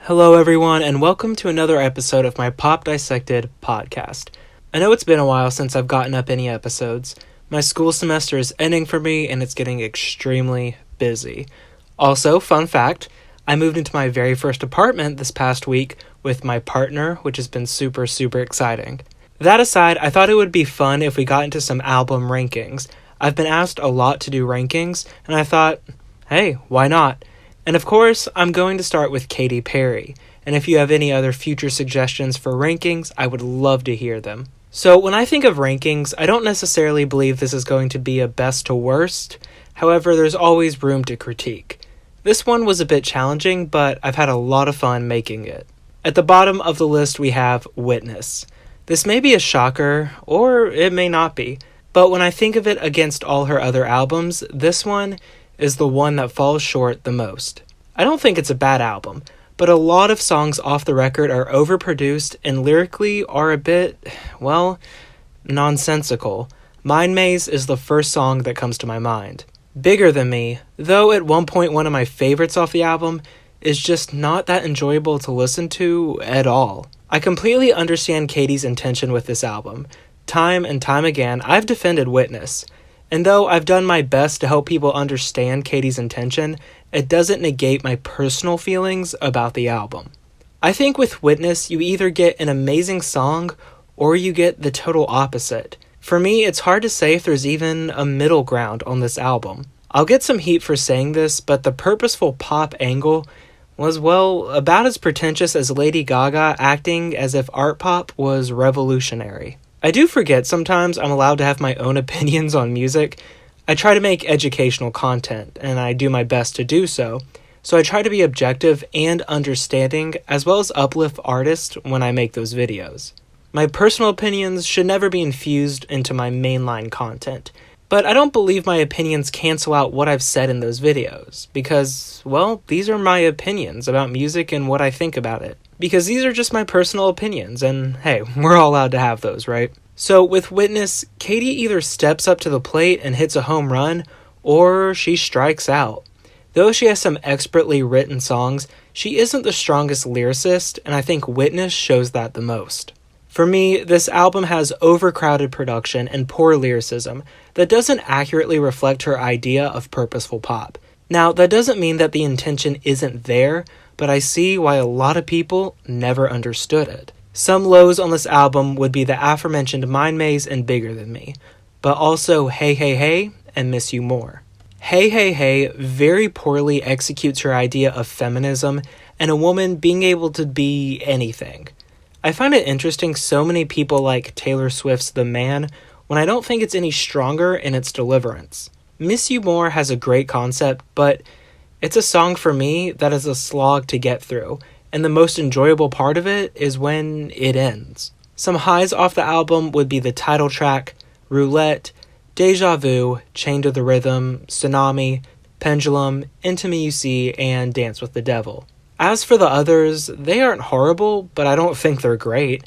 Hello everyone, and welcome to another episode of my Pop Dissected Podcast. I know it's been a while since I've gotten up any episodes. My school semester is ending for me, and it's getting extremely busy. Also, fun fact, I moved into my very first apartment this past week with my partner, which has been super exciting. That aside, I thought it would be fun if we got into some album rankings. I've been asked a lot to do rankings, and I thought, hey, why not? And of course, I'm going to start with Katy Perry, and if you have any other future suggestions for rankings, I would love to hear them. So when I think of rankings, I don't necessarily believe this is going to be a best to worst, however, there's always room to critique. This one was a bit challenging, but I've had a lot of fun making it. At the bottom of the list we have Witness. This may be a shocker, or it may not be, but when I think of it against all her other albums, this one is the one that falls short the most. I don't think it's a bad album, but a lot of songs off the record are overproduced and lyrically are a bit, well, nonsensical. Mind Maze is the first song that comes to my mind. Bigger Than Me, though at one point one of my favorites off the album, is just not that enjoyable to listen to at all. I completely understand Katy's intention with this album. Time and time again, I've defended Witness. And though I've done my best to help people understand Katy's intention, it doesn't negate my personal feelings about the album. I think with Witness, you either get an amazing song, or you get the total opposite. For me, it's hard to say if there's even a middle ground on this album. I'll get some heat for saying this, but the purposeful pop angle was, well, about as pretentious as Lady Gaga acting as if art pop was revolutionary. I do forget sometimes I'm allowed to have my own opinions on music. I try to make educational content, and I do my best to do so. So I try to be objective and understanding, as well as uplift artists when I make those videos. My personal opinions should never be infused into my mainline content, but I don't believe my opinions cancel out what I've said in those videos, because, well, these are my opinions about music and what I think about it. Because these are just my personal opinions, and hey, we're all allowed to have those, right? So with Witness, Katy either steps up to the plate and hits a home run, or she strikes out. Though she has some expertly written songs, she isn't the strongest lyricist, and I think Witness shows that the most. For me, this album has overcrowded production and poor lyricism that doesn't accurately reflect her idea of purposeful pop. Now, that doesn't mean that the intention isn't there, but I see why a lot of people never understood it. Some lows on this album would be the aforementioned Mind Maze and Bigger Than Me, but also Hey Hey Hey and Miss You More. Hey Hey Hey very poorly executes her idea of feminism and a woman being able to be anything. I find it interesting so many people like Taylor Swift's The Man when I don't think it's any stronger in its deliverance. Miss You More has a great concept, but it's a song for me that is a slog to get through, and the most enjoyable part of it is when it ends. Some highs off the album would be the title track, Roulette, Deja Vu, Chained to the Rhythm, Tsunami, Pendulum, Into Me You See, and Dance with the Devil. As for the others, they aren't horrible, but I don't think they're great.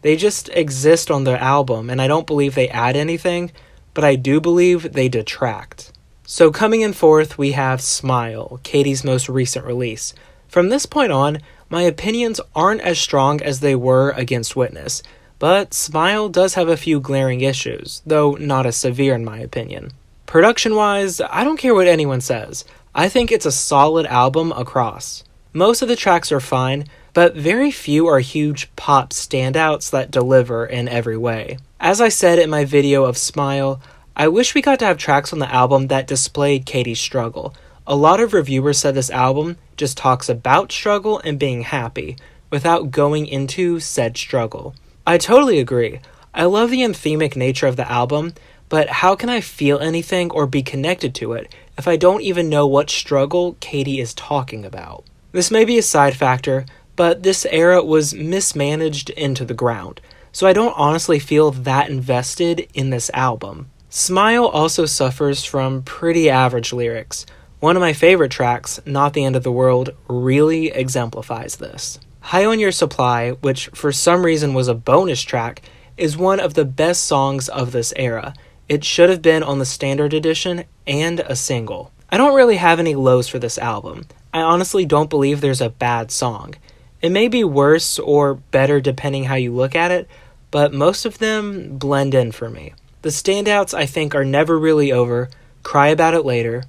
They just exist on the album, and I don't believe they add anything, but I do believe they detract. So coming in fourth, we have Smile, Katy's most recent release. From this point on, my opinions aren't as strong as they were against Witness, but Smile does have a few glaring issues, though not as severe in my opinion. Production-wise, I don't care what anyone says. I think it's a solid album across. Most of the tracks are fine, but very few are huge pop standouts that deliver in every way. As I said in my video of Smile, I wish we got to have tracks on the album that displayed Katy's struggle. A lot of reviewers said this album just talks about struggle and being happy, without going into said struggle. I totally agree. I love the anthemic nature of the album, but how can I feel anything or be connected to it if I don't even know what struggle Katy is talking about? This may be a side factor, but this era was mismanaged into the ground, so I don't honestly feel that invested in this album. Smile also suffers from pretty average lyrics. One of my favorite tracks, Not the End of the World, really exemplifies this. High on Your Supply, which for some reason was a bonus track, is one of the best songs of this era. It should have been on the standard edition and a single. I don't really have any lows for this album. I honestly don't believe there's a bad song. It may be worse or better depending how you look at it, but most of them blend in for me. The standouts I think are Never Really Over, Cry About It Later,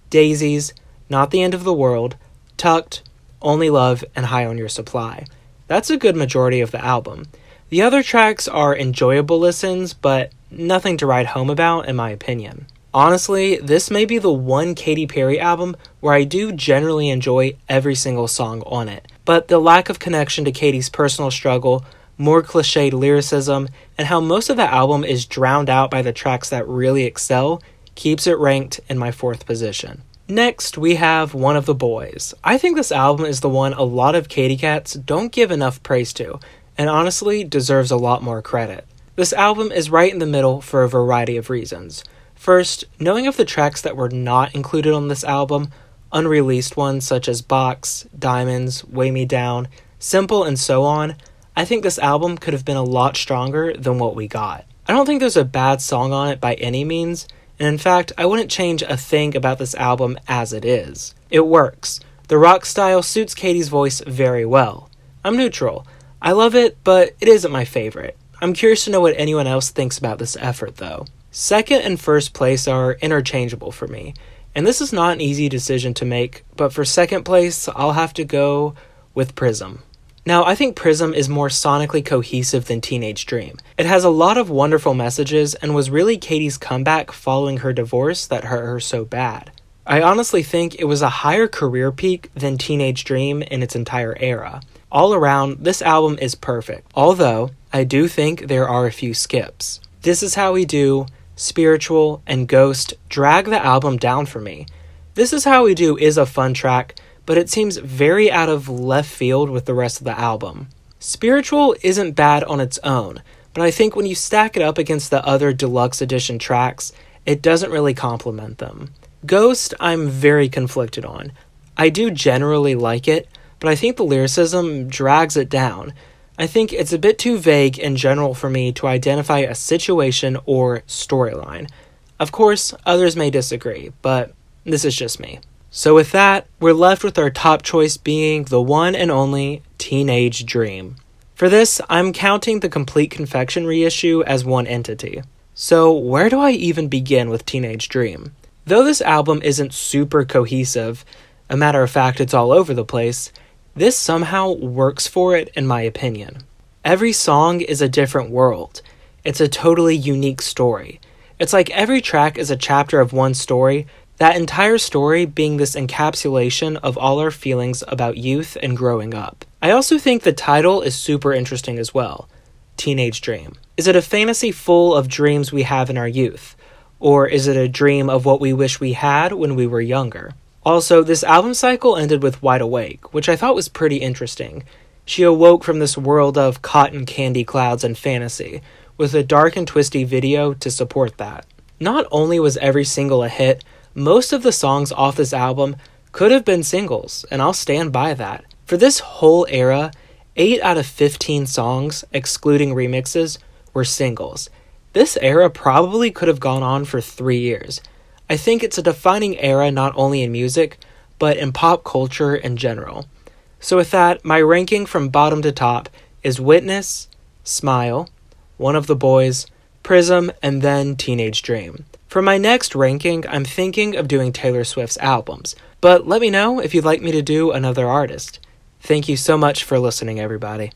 Daisies, Not the End of the World, Tucked, Only Love, and High on Your Supply. That's a good majority of the album. The other tracks are enjoyable listens, but nothing to write home about in my opinion. Honestly, this may be the one Katy Perry album where I do generally enjoy every single song on it, but the lack of connection to Katy's personal struggle, more cliched lyricism, and how most of the album is drowned out by the tracks that really excel keeps it ranked in my 4th position. Next, we have One of the Boys. I think this album is the one a lot of Katy Cats don't give enough praise to, and honestly deserves a lot more credit. This album is right in the middle for a variety of reasons. First, knowing of the tracks that were not included on this album, unreleased ones such as Box, Diamonds, Weigh Me Down, Simple, and so on, I think this album could have been a lot stronger than what we got. I don't think there's a bad song on it by any means, and in fact, I wouldn't change a thing about this album as it is. It works. The rock style suits Katy's voice very well. I'm neutral. I love it, but it isn't my favorite. I'm curious to know what anyone else thinks about this effort, though. Second and first place are interchangeable for me, and this is not an easy decision to make, but for second place, I'll have to go with Prism. Now, I think Prism is more sonically cohesive than Teenage Dream. It has a lot of wonderful messages and was really Katy's comeback following her divorce that hurt her so bad. I honestly think it was a higher career peak than Teenage Dream in its entire era. All around, this album is perfect, although I do think there are a few skips. This Is How We Do, Spiritual, and Ghost drag the album down for me. This Is How We Do is a fun track, but it seems very out of left field with the rest of the album. Spiritual isn't bad on its own, but I think when you stack it up against the other deluxe edition tracks, it doesn't really complement them. Ghost, I'm very conflicted on. I do generally like it, but I think the lyricism drags it down. I think it's a bit too vague in general for me to identify a situation or storyline. Of course, others may disagree, but this is just me. So with that, we're left with our top choice being the one and only Teenage Dream. For this, I'm counting the Complete Confection reissue as one entity. So where do I even begin with Teenage Dream? Though this album isn't super cohesive, a matter of fact it's all over the place, this somehow works for it in my opinion. Every song is a different world. It's a totally unique story. It's like every track is a chapter of one story, that entire story being this encapsulation of all our feelings about youth and growing up. I also think the title is super interesting as well. Teenage Dream. Is it a fantasy full of dreams we have in our youth? Or is it a dream of what we wish we had when we were younger? Also, this album cycle ended with Wide Awake, which I thought was pretty interesting. She awoke from this world of cotton candy clouds and fantasy, with a dark and twisty video to support that. Not only was every single a hit, most of the songs off this album could have been singles, and I'll stand by that. For this whole era, 8 out of 15 songs, excluding remixes, were singles. This era probably could have gone on for 3 years. I think it's a defining era not only in music, but in pop culture in general. So with that, my ranking from bottom to top is Witness, Smile, One of the Boys, Prism, and then Teenage Dream. For my next ranking, I'm thinking of doing Taylor Swift's albums, but let me know if you'd like me to do another artist. Thank you so much for listening, everybody.